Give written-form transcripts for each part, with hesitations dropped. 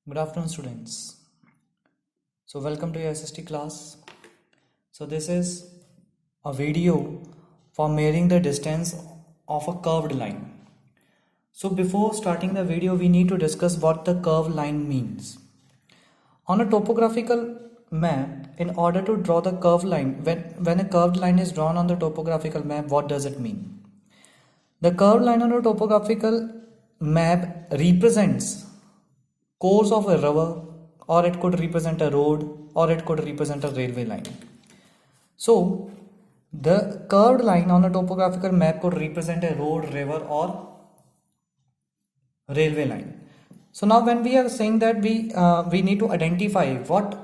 Good afternoon, students. So, welcome to your SST class. So, this is a video for measuring the distance of a curved line. So, before starting the video, we need to discuss what the curved line means. On a topographical map, in order to draw the curved line, when a curved line is drawn on the topographical map, what does it mean? The curved line on a topographical map represents course of a river, or it could represent a road, or it could represent a railway line. So the curved line on a topographical map could represent a road, river, or railway line. So now when we are saying that we need to identify what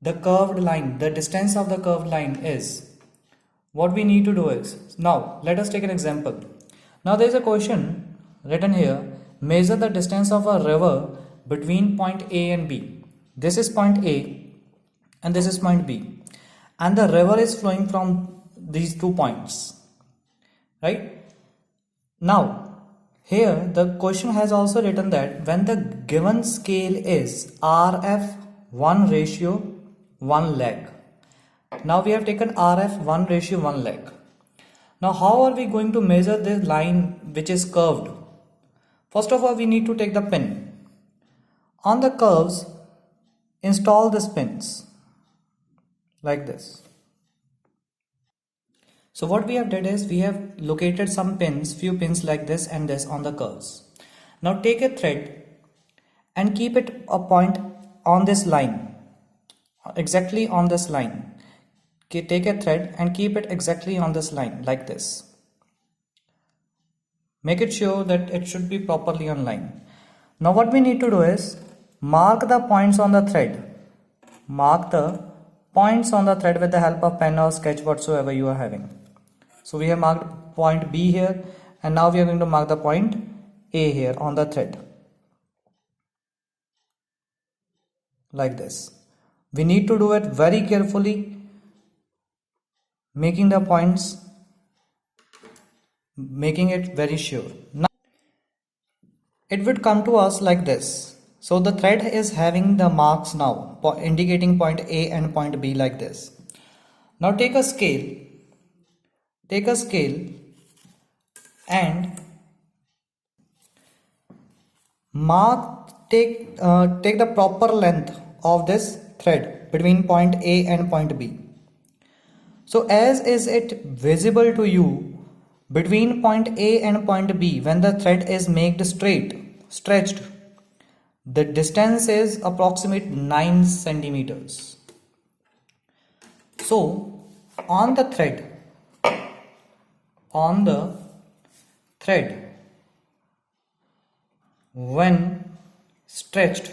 the curved line, the distance of the curved line is, what we need to do is, now let us take an example. Now there is a question written here: measure the distance of a river between point A and B. This is point A and this is point B, and the river is flowing from these 2 points, right? Now here the question has also written that when the given scale is RF 1:1 lakh. Now we have taken RF 1:1 lakh. Now how are we going to measure this line which is curved? First of all, we need to take the pin. On the curves, install these pins like this. So what we have did is we have located some pins, few pins like this and this on the curves. Now take a thread and keep it a point on this line, exactly on this line. Okay, take a thread and keep it exactly on this line like this. Make it sure that it should be properly on line. Now what we need to do is mark the points on the thread. Mark the points on the thread with the help of pen or sketch whatsoever you are having. So we have marked point B here, and now we are going to mark the point A here on the thread. Like this. We need to do it very carefully, making the points, making it very sure. Now it would come to us like this. So the thread is having the marks now indicating point A and point B like this. Now take a scale and take the proper length of this thread between point A and point B. So as is it visible to you, between point A and point B, when the thread is made stretched, the distance is approximate 9 centimeters. So on the thread, when stretched,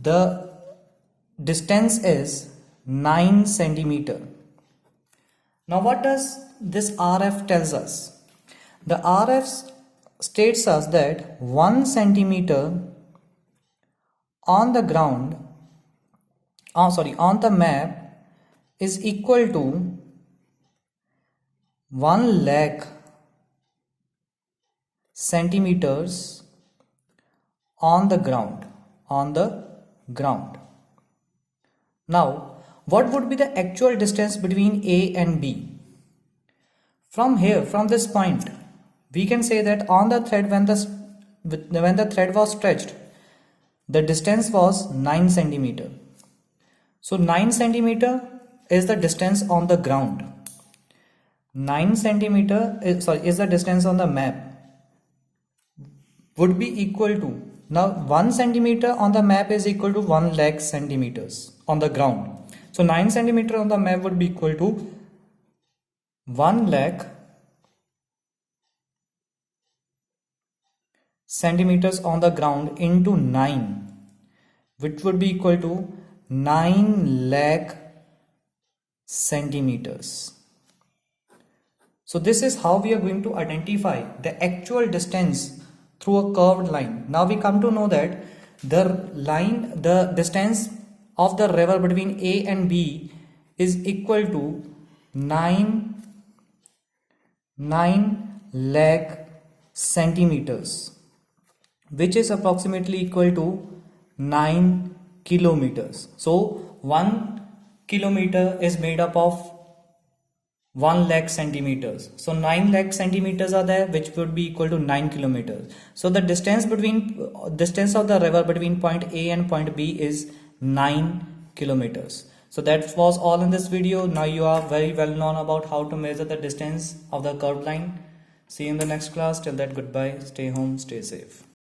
the distance is 9 centimeter. Now what does this RF tells us? The RF states us that 1 centimeter on the ground, on the map is equal to 1 lakh centimeters on the ground. Now what would be the actual distance between A and B? From here, from this point, we can say that on the thread, when the thread was stretched, the distance was 9 centimeter. So 9 centimeter is the distance on the ground. 9 centimeter is the distance on the map, would be equal to, now 1 centimeter on the map is equal to 1 lakh centimeters on the ground. So 9 centimeter on the map would be equal to 1 lakh centimeters on the ground into 9, which would be equal to 9 lakh centimeters. So this is how we are going to identify the actual distance through a curved line. Now we come to know that the distance of the river between A and B is equal to 9 9 lakh centimeters, which is approximately equal to 9 kilometers. So 1 kilometer is made up of 1 lakh centimeters. So 9 lakh centimeters are there, which would be equal to 9 kilometers. So the distance of the river between point A and point B is 9 kilometers. So that was all in this video. Now you are very well known about how to measure the distance of the curved line. See you in the next class. Till that, goodbye. Stay home, stay safe.